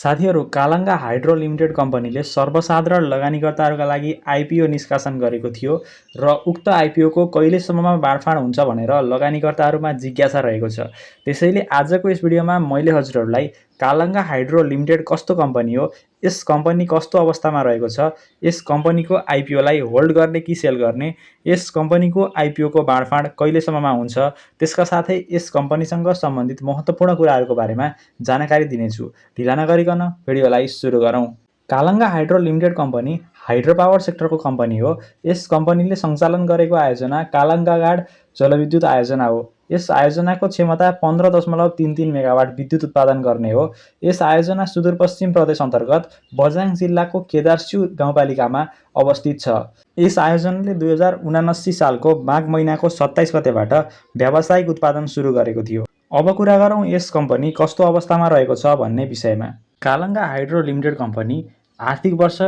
साथीहरू, कालाङ्गा hydro limited कम्पनीले सर्वसाधारण लगानीकर्ताहरूका लागि आइपिओ निष्कासन गरेको थियो र उक्त आइपिओको कहिलेसम्ममा बाँडफाँड हुन्छ भनेर लगानीकर्ताहरूमा जिज्ञासा रहेको छ। त्यसैले आजको यस भिडियोमा मैले हजुरहरूलाई कालाङ्गा हाइड्रो लिमिटेड कस्तो कम्पनी हो, यस कम्पनी कस्तो अवस्थामा रहेको छ, यस कम्पनीको आइपिओलाई होल्ड गर्ने कि सेल गर्ने, यस कम्पनीको आइपिओको बाँडफाँड कहिलेसम्ममा हुन्छ, त्यसका साथै यस कम्पनीसँग सम्बन्धित महत्त्वपूर्ण कुराहरूको बारेमा जानकारी दिनेछु। ढिला नगरिकन भिडियोलाई सुरु गरौँ। Kalanga hydro limited company hydro power सेक्टरको कम्पनी हो। यस कम्पनीले सञ्चालन गरेको आयोजना कालाङ्गागाड जलविद्युत आयोजना हो। यस आयोजनाको क्षमता 15.33 मेगावाट विद्युत उत्पादन गर्ने हो। यस आयोजना सुदूरपश्चिम प्रदेश अन्तर्गत बझाङ जिल्लाको केदारसिउ गाउँपालिकामा अवस्थित छ। यस आयोजनाले 2079 सालको माघ महिनाको 27 गतेबाट व्यावसायिक उत्पादन सुरु गरेको थियो। अब कुरा गरौँ यस कम्पनी कस्तो अवस्थामा रहेको छ भन्ने विषयमा। कालाङ्गा हाइड्रो लिमिटेड कम्पनी आर्थिक वर्ष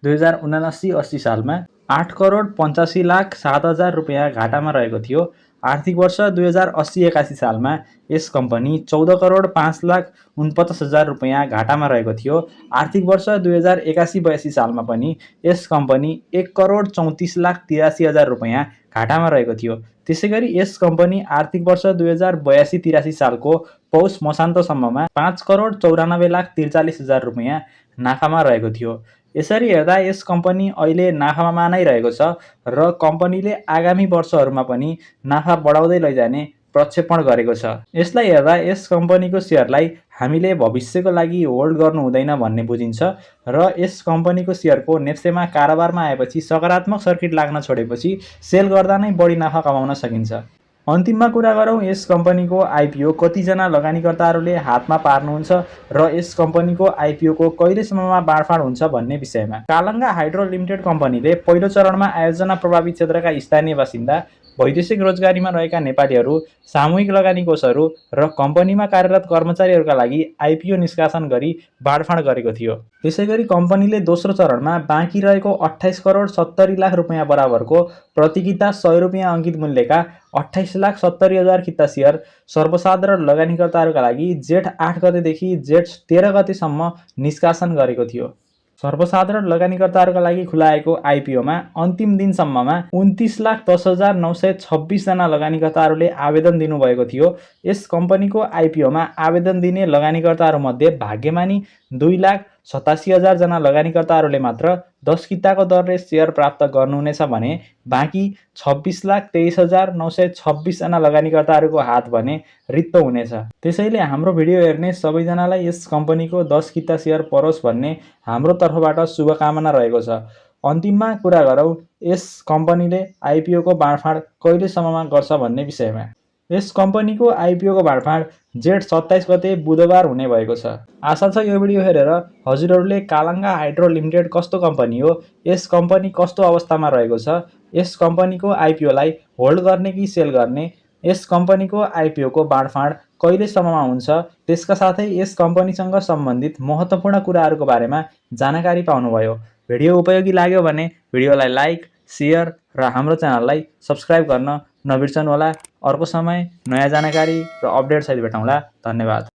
2079-80 सालमा 8,85,07,000 रुपियाँ घाटामा रहेको थियो। आर्थिक वर्ष 2080-81 सालमा यस कम्पनी 14,05,49,000 रुपियाँ घाटामा रहेको थियो। आर्थिक वर्ष 2081-82 सालमा पनि यस कम्पनी 1,34,83,000 रुपियाँ घाटामा रहेको थियो। त्यसैगरी यस कम्पनी आर्थिक वर्ष 2082-83 सालको पौष मसान्तसम्ममा 5,94,43,000 रुपियाँ नाफामा रहेको थियो। यसरी हेर्दा यस कम्पनी अहिले नाफामा नै रहेको छ र कम्पनीले आगामी वर्षहरूमा पनि नाफा बढाउँदै लैजाने प्रक्षेपण गरेको छ। यसलाई हेर्दा यस कम्पनीको सेयरलाई हामीले भविष्यको लागि होल्ड गर्नु हुँदैन भन्ने बुझिन्छ र यस कम्पनीको सेयरको नेप्सेमा कारोबारमा आएपछि सकारात्मक सर्किट लाग्न छोडेपछि सेल गर्दा नै बढी नाफा कमाउन सकिन्छ। अन्तिममा कुरा गरौँ यस कम्पनीको आइपिओ कतिजना लगानीकर्ताहरूले हातमा पार्नुहुन्छ र यस कम्पनीको आइपिओको कहिलेसम्ममा बाँडफाँड हुन्छ भन्ने विषयमा। कालाङ्गा हाइड्रो लिमिटेड कम्पनीले पहिलो चरणमा आयोजना प्रभावित क्षेत्रका स्थानीय बासिन्दा, वैदेशिक रोजगारीमा रहेका नेपालीहरू, सामूहिक लगानी कोषहरू र कम्पनीमा कार्यरत कर्मचारीहरूका लागि आइपिओ निष्कासन गरी बाँडफाँड गरेको थियो। त्यसैगरी कम्पनीले दोस्रो चरणमा बाँकी रहेको 28,70,00,000 रुपियाँ बराबरको प्रति किता 100 रुपियाँ अङ्कित मूल्यका 28,70,000 किता सेयर सर्वसाधारण लगानीकर्ताहरूका लागि जेठ 8 गतेदेखि जेठ 13 गतेसम्म निष्कासन गरेको थियो। सर्वसाधारण लगानीकर्ताहरूका लागि खुलाएको आइपिओमा अन्तिम दिनसम्ममा 29,10,926 जना लगानीकर्ताहरूले आवेदन दिनुभएको थियो। यस कम्पनीको आइपिओमा आवेदन दिने लगानीकर्ताहरूमध्ये भाग्यमानी 2,87,000 जना लगानीकर्ताहरूले मात्र 10 किताको दरले सेयर प्राप्त गर्नुहुनेछ भने बाँकी 26,23,926 जना लगानीकर्ताहरूको हात भने रित्तो हुनेछ। त्यसैले हाम्रो भिडियो हेर्ने सबैजनालाई यस कम्पनीको 10 किता सेयर परोस् भन्ने हाम्रो तर्फबाट शुभकामना रहेको छ। अन्तिममा कुरा गरौँ यस कम्पनीले आइपिओको बाँडफाँड कहिलेसम्ममा गर्छ भन्ने विषयमा। यस कम्पनीको आइपिओको बाँडफाँड जेठ 27 गते बुधबार हुने भएको छ। आशा छ यो भिडियो हेरेर हजुरहरूले कालाङ्गा हाइड्रो लिमिटेड कस्तो कम्पनी हो, यस कम्पनी कस्तो अवस्थामा रहेको छ, यस कम्पनीको आइपिओलाई होल्ड गर्ने कि सेल गर्ने, यस कम्पनीको आइपिओको बाँडफाँड कहिलेसम्ममा हुन्छ, त्यसका साथै यस कम्पनीसँग सम्बन्धित महत्त्वपूर्ण कुराहरूको बारेमा जानकारी पाउनुभयो। भिडियो उपयोगी लाग्यो भने भिडियोलाई लाइक, सेयर र हाम्रो च्यानललाई सब्स्क्राइब गर्न नबिर्सनुहोला। अर्को समय नयाँ जानकारी र अपडेट सहित भेटौँला। धन्यवाद।